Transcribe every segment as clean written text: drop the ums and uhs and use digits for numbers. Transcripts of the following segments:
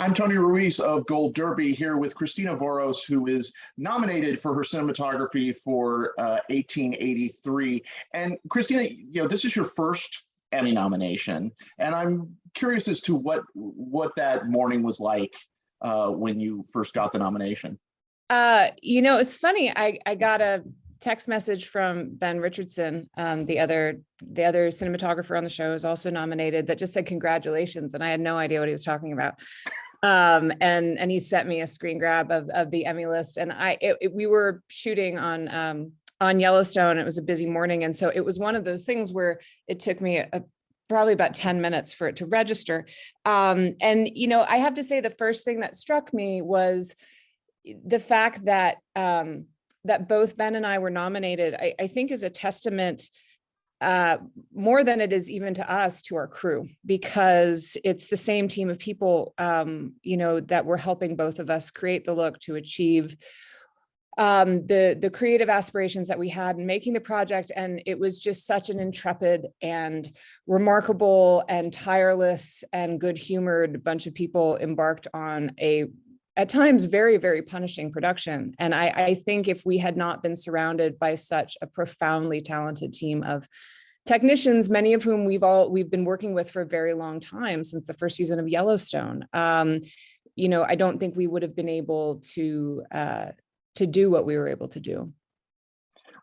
I'm Tony Ruiz of Gold Derby here with Christina Voros, who is nominated for her cinematography for 1883. And Christina, this is your first Emmy nomination, and I'm curious as to what that morning was like when you first got the nomination. It's funny. I got a text message from Ben Richardson, the other cinematographer on the show, is also nominated, that just said congratulations, and I had no idea what he was talking about. And he sent me a screen grab of the Emmy list, and we were shooting on Yellowstone. It was a busy morning, and so it was one of those things where it took me probably about 10 minutes for it to register. And I have to say, the first thing that struck me was the fact that that both Ben and I were nominated, I think is a testament, more than it is even to us, to our crew, because it's the same team of people, that were helping both of us create the look to achieve the creative aspirations that we had in making the project. And it was just such an intrepid and remarkable and tireless and good-humored bunch of people embarked on at times, very, very punishing production. And I think if we had not been surrounded by such a profoundly talented team of technicians, many of whom we've been working with for a very long time, since the first season of Yellowstone, I don't think we would have been able to do what we were able to do.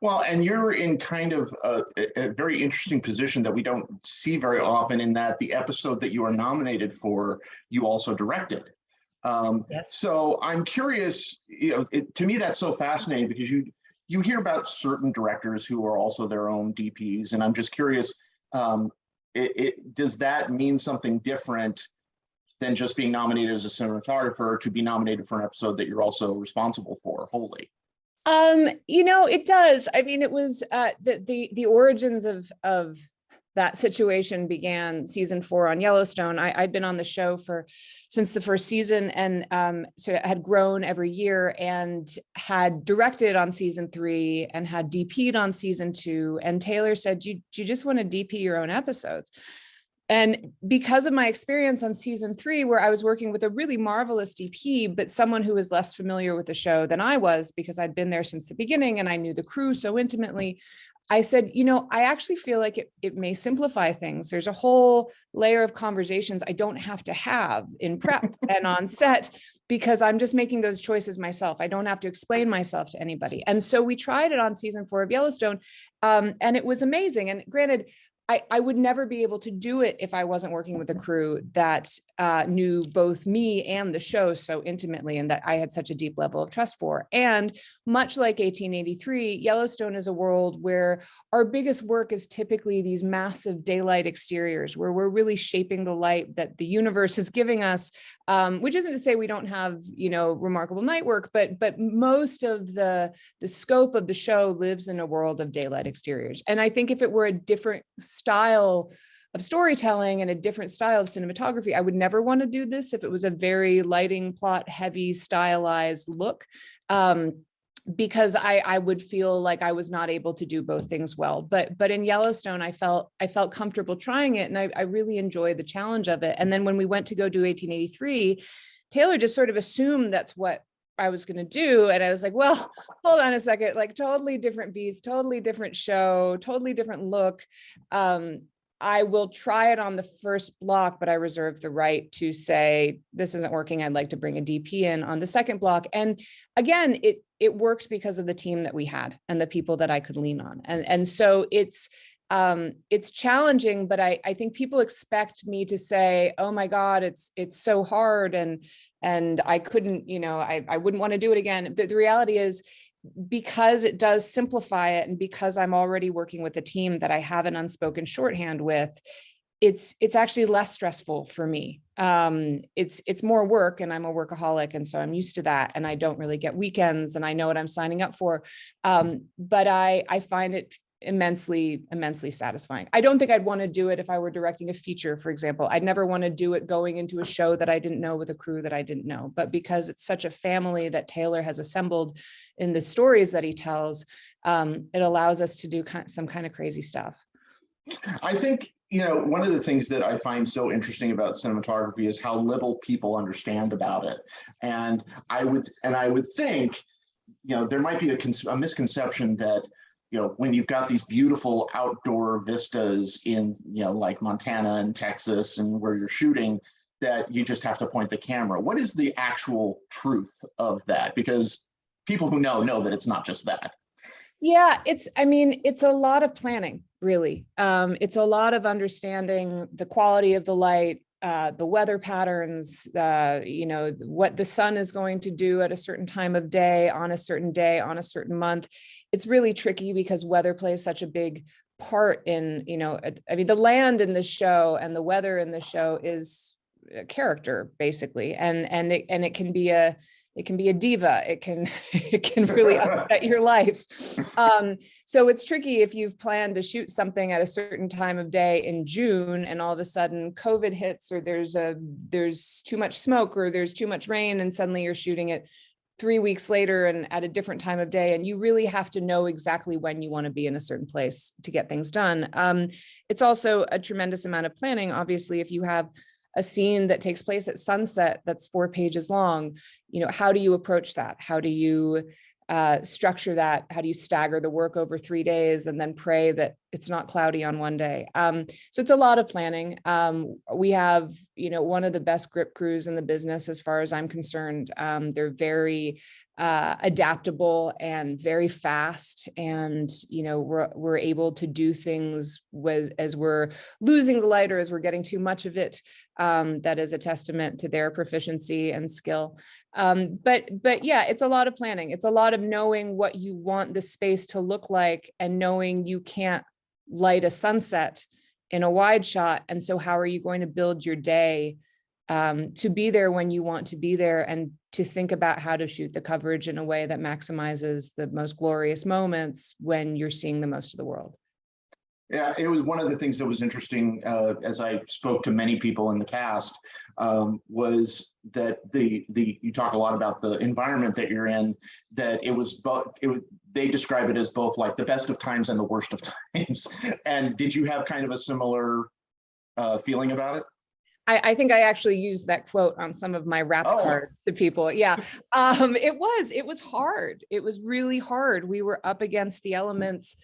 Well, and you're in kind of a very interesting position that we don't see very often, in that the episode that you are nominated for, you also directed. Yes. So I'm curious, to me, that's so fascinating, because you hear about certain directors who are also their own DPs. And I'm just curious, does that mean something different than just being nominated as a cinematographer to be nominated for an episode that you're also responsible for wholly? It does. I mean, it was the origins of that situation began season 4 on Yellowstone. I'd been on the show since the first season, and so it had grown every year, and had directed on season 3 and had DP'd on season 2. And Taylor said, "Do you just want to DP your own episodes?" And because of my experience on season 3, where I was working with a really marvelous DP, but someone who was less familiar with the show than I was, because I'd been there since the beginning and I knew the crew so intimately, I said, I actually feel like it may simplify things. There's a whole layer of conversations I don't have to have in prep and on set, because I'm just making those choices myself. I don't have to explain myself to anybody. And so we tried it on season 4 of Yellowstone, and it was amazing. And granted, I would never be able to do it if I wasn't working with a crew that knew both me and the show so intimately, and that I had such a deep level of trust for. And much like 1883, Yellowstone is a world where our biggest work is typically these massive daylight exteriors, where we're really shaping the light that the universe is giving us, which isn't to say we don't have, remarkable night work, but most of the scope of the show lives in a world of daylight exteriors. And I think if it were a different style of storytelling and a different style of cinematography, I would never want to do this if it was a very lighting, plot heavy, stylized look, because I would feel like I was not able to do both things well. But in Yellowstone, I felt comfortable trying it, and I really enjoyed the challenge of it. And then when we went to go do 1883, Taylor just sort of assumed that's what I was going to do. And I was like, well, hold on a second, like totally different beats, totally different show, totally different look. I will try it on the first block, but I reserve the right to say, this isn't working, I'd like to bring a DP in on the second block. And again, it worked because of the team that we had and the people that I could lean on. And so it's challenging, but I think people expect me to say, oh my God, it's so hard. And I couldn't, I wouldn't want to do it again. The reality is, because it does simplify it, and because I'm already working with a team that I have an unspoken shorthand with, it's actually less stressful for me. It's more work, and I'm a workaholic, and so I'm used to that, and I don't really get weekends, and I know what I'm signing up for. But I find it immensely satisfying. I don't think I'd want to do it if I were directing a feature, for example. I'd never want to do it going into a show that I didn't know with a crew that I didn't know. But because it's such a family that Taylor has assembled in the stories that he tells, it allows us to do some kind of crazy stuff. I think One of the things that I find so interesting about cinematography is how little people understand about it. And I would think, there might be a misconception that, when you've got these beautiful outdoor vistas in, like Montana and Texas and where you're shooting, that you just have to point the camera. What is the actual truth of that? Because people who know that it's not just that. Yeah, it's a lot of planning, really. It's a lot of understanding the quality of the light, the weather patterns, what the sun is going to do at a certain time of day, on a certain month. It's really tricky because weather plays such a big part in, the land in the show and the weather in the show is a character, basically. And it can be a diva. It can really upset your life. So it's tricky if you've planned to shoot something at a certain time of day in June and all of a sudden COVID hits, or there's too much smoke, or there's too much rain, and suddenly you're shooting it 3 weeks later and at a different time of day. And you really have to know exactly when you want to be in a certain place to get things done. It's also a tremendous amount of planning. Obviously, if you have a scene that takes place at sunset that's 4 pages long, how do you approach that? How do you structure that? How do you stagger the work over 3 days and then pray that it's not cloudy on one day? So it's a lot of planning. We have, one of the best grip crews in the business, as far as I'm concerned. They're very adaptable and very fast, and we're able to do things as we're losing the light or as we're getting too much of it. That is a testament to their proficiency and skill. But yeah, it's a lot of planning. It's a lot of knowing what you want the space to look like, and knowing you can't light a sunset in a wide shot. And so how are you going to build your day to be there when you want to be there, and to think about how to shoot the coverage in a way that maximizes the most glorious moments when you're seeing the most of the world. Yeah, it was one of the things that was interesting as I spoke to many people in the cast, was that you talk a lot about the environment that you're in, that they describe it as both like the best of times and the worst of times. And did you have kind of a similar feeling about it? I think I actually used that quote on some of my rap cards to people. Yeah, it was hard. It was really hard. We were up against the elements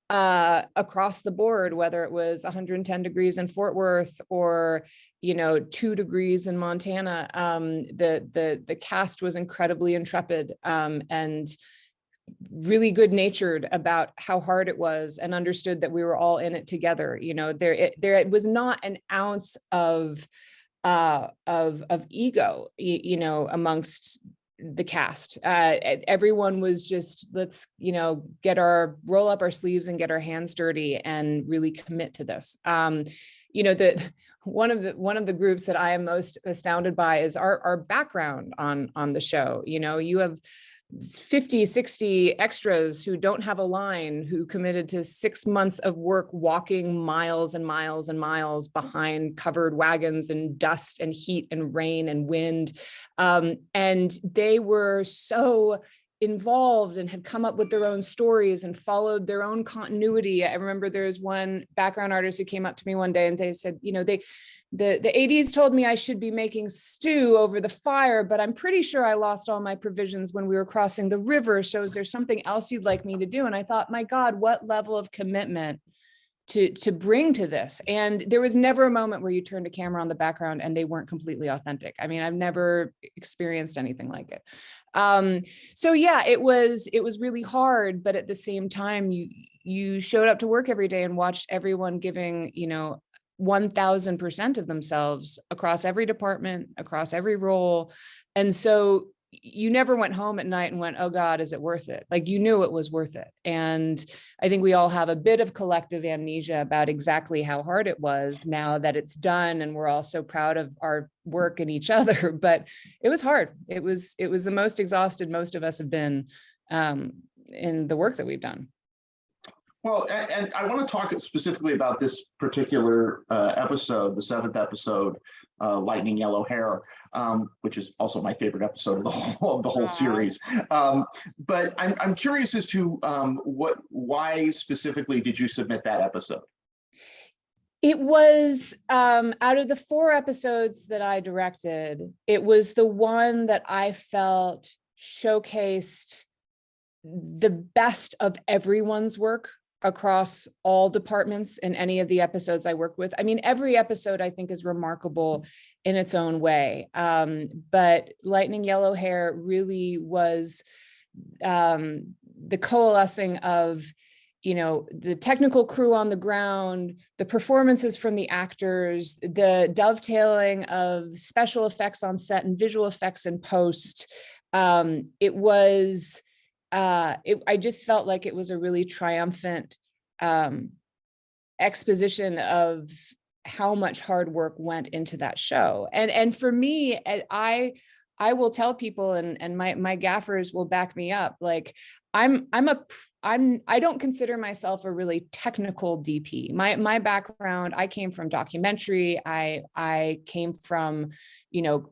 across the board, whether it was 110 degrees in Fort Worth or 2 degrees in Montana. The cast was incredibly intrepid and really good natured about how hard it was, and understood that we were all in it together. There was not an ounce of ego, amongst the cast. Everyone was just, let's, roll up our sleeves and get our hands dirty and really commit to this. One of the groups that I am most astounded by is our background on the show. You have 50, 60 extras who don't have a line, who committed to 6 months of work walking miles and miles and miles behind covered wagons and dust and heat and rain and wind. And they were so involved and had come up with their own stories and followed their own continuity. I remember there was one background artist who came up to me one day and they said, the ADs told me I should be making stew over the fire, but I'm pretty sure I lost all my provisions when we were crossing the river. So is there something else you'd like me to do? And I thought, my God, what level of commitment to bring to this. And there was never a moment where you turned a camera on the background and they weren't completely authentic. I mean, I've never experienced anything like it. So yeah, it was really hard, but at the same time, you showed up to work every day and watched everyone giving, 1000% of themselves across every department, across every role. And so you never went home at night and went, oh God, is it worth it? Like, you knew it was worth it. And I think we all have a bit of collective amnesia about exactly how hard it was now that it's done. And we're all so proud of our work and each other, but it was hard. It was the most exhausted most of us have been in the work that we've done. Well, and I want to talk specifically about this particular episode, the 7th episode, Lightning Yellow Hair, which is also my favorite episode of the whole series. But I'm curious as to why specifically did you submit that episode? It was out of the 4 episodes that I directed, it was the one that I felt showcased the best of everyone's work across all departments in any of the episodes I worked with. I mean, every episode I think is remarkable in its own way. But Lightning Yellow Hair really was the coalescing of, you know, the technical crew on the ground, the performances from the actors, the dovetailing of special effects on set and visual effects in post. It was, I just felt like it was a really triumphant exposition of how much hard work went into that show. And for me, I will tell people, and my gaffers will back me up. Like I don't consider myself a really technical DP. My background, I came from documentary. I came from, you know,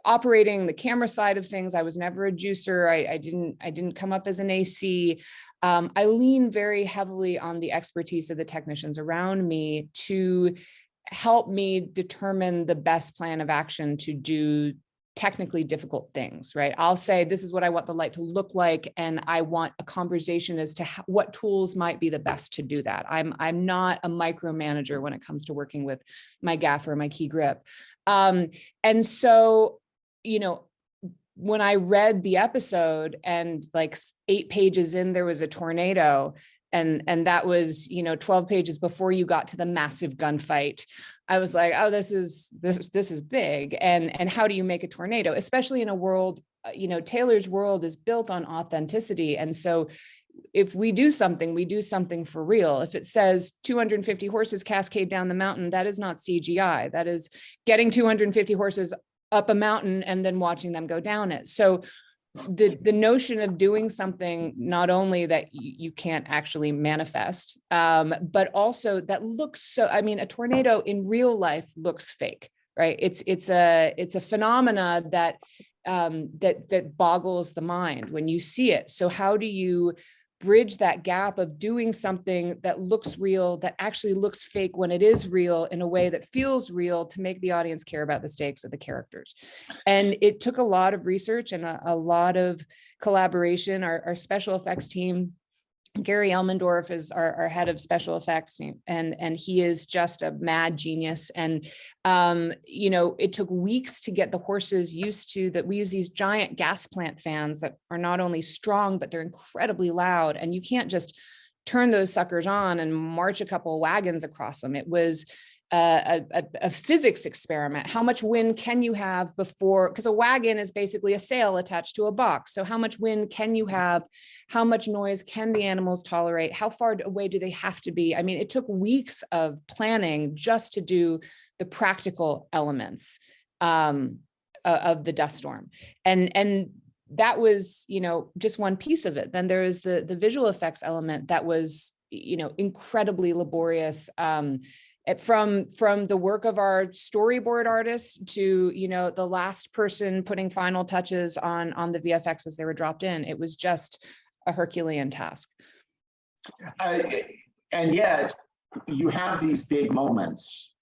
operating the camera side of things. I was never a juicer. I didn't come up as an AC. I lean very heavily on the expertise of the technicians around me to help me determine the best plan of action to do technically difficult things, right? I'll say, this is what I want the light to look like, and I want a conversation as to what tools might be the best to do that. I'm not a micromanager when it comes to working with my gaffer, my key grip. And so, you know, when I read the episode and like 8 pages in, there was a tornado, and that was, you know, 12 pages before you got to the massive gunfight. I was like, oh, this is big. And how do you make a tornado, especially in a world, you know, Taylor's world is built on authenticity. And so if we do something, we do something for real. If it says 250 horses cascade down the mountain, that is not CGI. That is getting 250 horses up a mountain and then watching them go down it. So the notion of doing something not only that you can't actually manifest, but also that looks so, I mean, a tornado in real life looks fake, right? It's a phenomena that that boggles the mind when you see it. So how do you bridge that gap of doing something that looks real, that actually looks fake when it is real, in a way that feels real, to make the audience care about the stakes of the characters? And it took a lot of research and a lot of collaboration. Our special effects team, Gary Elmendorf is our head of special effects, and he is just a mad genius. And you know, it took weeks to get the horses used to that. We use these giant gas plant fans that are not only strong, but they're incredibly loud, and you can't just turn those suckers on and march a couple of wagons across them. It was a physics experiment. How much wind can you have before, because a wagon is basically a sail attached to a box. So how much wind can you have? How much noise can the animals tolerate? How far away do they have to be? I mean, it took weeks of planning just to do the practical elements of the dust storm. And that was, you know, just one piece of it. Then there is the visual effects element that was, you know, incredibly laborious. From the work of our storyboard artists to, you know, the last person putting final touches on the VFX as they were dropped in. It was just a Herculean task. And yet you have these big moments,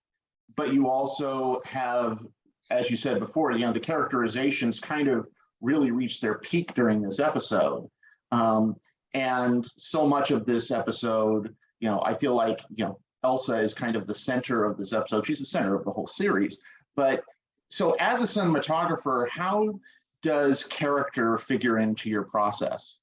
but you also have, as you said before, you know, the characterizations kind of really reached their peak during this episode. And so much of this episode, you know, I feel like, you know, Elsa is kind of the center of this episode. She's the center of the whole series. But so as a cinematographer, how does character figure into your process?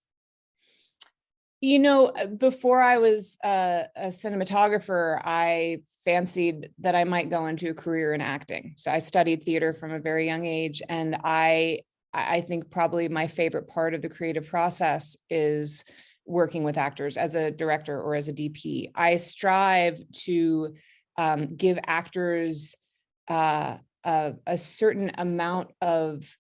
You know, before I was a cinematographer, I fancied that I might go into a career in acting. So I studied theater from a very young age. And I think probably my favorite part of the creative process is working with actors as a director or as a DP. I strive to give actors a certain amount of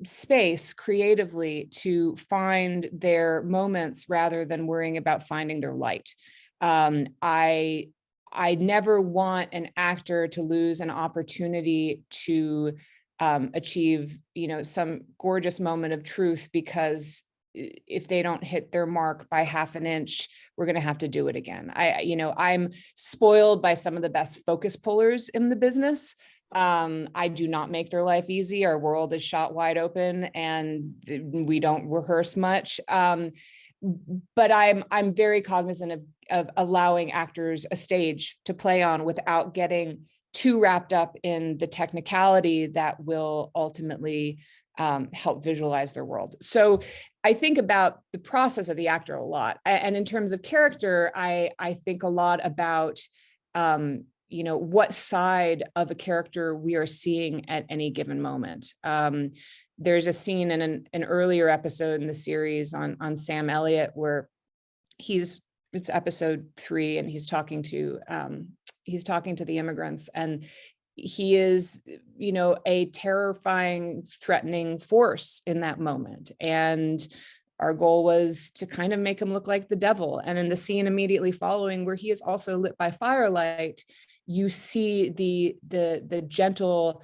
space creatively to find their moments rather than worrying about finding their light. I never want an actor to lose an opportunity to achieve, you know, some gorgeous moment of truth because if they don't hit their mark by half an inch, we're going to have to do it again. I'm spoiled by some of the best focus pullers in the business. I do not make their life easy. Our world is shot wide open and we don't rehearse much. But I'm very cognizant of allowing actors a stage to play on without getting too wrapped up in the technicality that will ultimately help visualize their world. So I think about the process of the actor a lot. And in terms of character, I think a lot about, what side of a character we are seeing at any given moment. There's a scene in an earlier episode in the series on Sam Elliott where it's episode 3 and he's talking to the immigrants, and he is, a terrifying, threatening force in that moment. And our goal was to kind of make him look like the devil. And in the scene immediately following, where he is also lit by firelight, you see the gentle,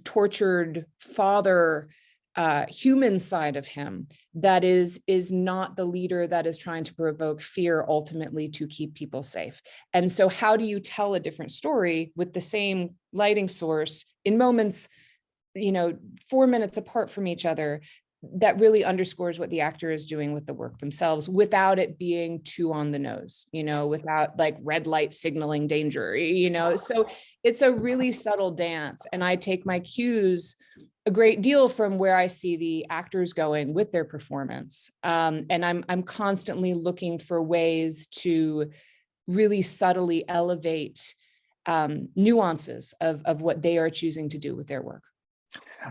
tortured father, human side of him that is not the leader that is trying to provoke fear ultimately to keep people safe. And so how do you tell a different story with the same lighting source in moments, 4 minutes apart from each other, that really underscores what the actor is doing with the work themselves without it being too on the nose, without like red light signaling danger, so it's a really subtle dance. And I take my cues a great deal from where I see the actors going with their performance. And I'm constantly looking for ways to really subtly elevate nuances of what they are choosing to do with their work.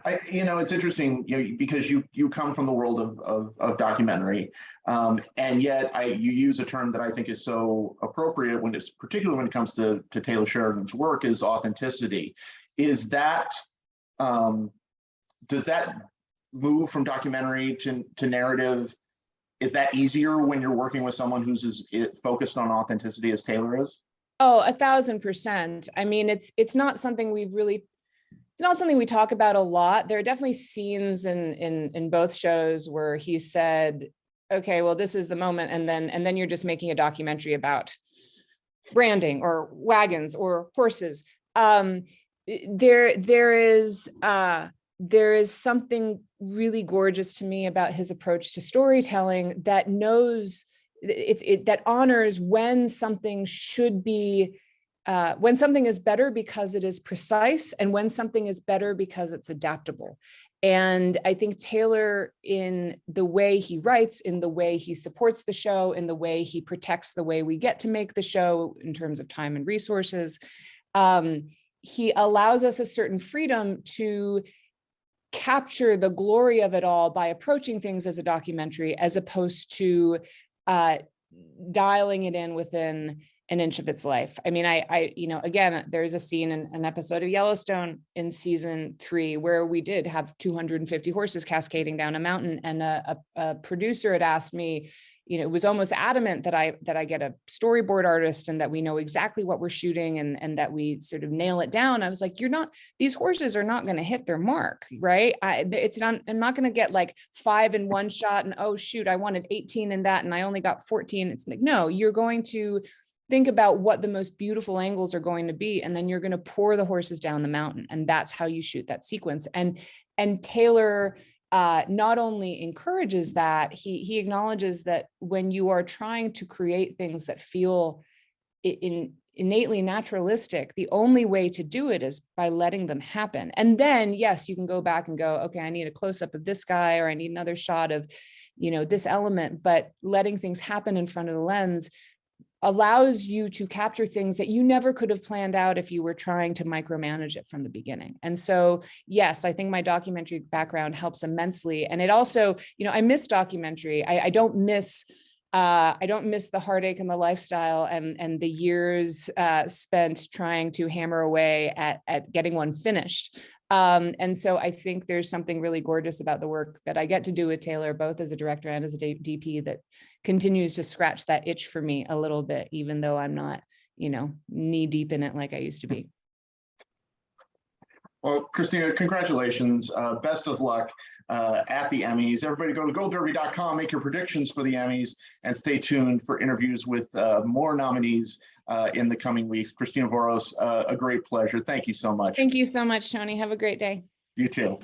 It's interesting, because you come from the world of documentary, and yet you use a term that I think is so appropriate particularly when it comes to Taylor Sheridan's work, is authenticity. Is that does that move from documentary to narrative? Is that easier when you're working with someone who's as focused on authenticity as Taylor is? Oh, 1,000%. I mean, it's not something it's not something we talk about a lot. There are definitely scenes in both shows where he said, okay, well, this is the moment. And then you're just making a documentary about branding or wagons or horses. There is something really gorgeous to me about his approach to storytelling that knows that honors when something should be, when something is better because it is precise, and when something is better because it's adaptable. And I think Taylor, in the way he writes, in the way he supports the show, in the way he protects the way we get to make the show in terms of time and resources, he allows us a certain freedom to capture the glory of it all by approaching things as a documentary, as opposed to dialing it in within an inch of its life. I mean, again, there's a scene in an episode of Yellowstone in season 3 where we did have 250 horses cascading down a mountain, and a producer had asked me, was almost adamant that I get a storyboard artist and that we know exactly what we're shooting and that we sort of nail it down. I was like, these horses are not going to hit their mark, right? I'm not going to get like 5 in one shot and, oh shoot, I wanted 18 in that and I only got 14. It's like, no, you're going to think about what the most beautiful angles are going to be, and then you're going to pour the horses down the mountain, and that's how you shoot that sequence. And Taylor not only encourages that, he acknowledges that when you are trying to create things that feel innately naturalistic, the only way to do it is by letting them happen. And then, yes, you can go back and go, okay, I need a close-up of this guy, or I need another shot of, this element, but letting things happen in front of the lens allows you to capture things that you never could have planned out if you were trying to micromanage it from the beginning. And so, yes, I think my documentary background helps immensely. And it also, I miss documentary. I don't miss the heartache and the lifestyle and the years spent trying to hammer away at getting one finished. And so I think there's something really gorgeous about the work that I get to do with Taylor, both as a director and as a DP, that continues to scratch that itch for me a little bit, even though I'm not, knee deep in it like I used to be. Well, Christina, congratulations. Best of luck at the Emmys. Everybody go to goldderby.com, make your predictions for the Emmys, and stay tuned for interviews with more nominees in the coming weeks. Christina Voros, a great pleasure. Thank you so much. Thank you so much, Tony. Have a great day. You too.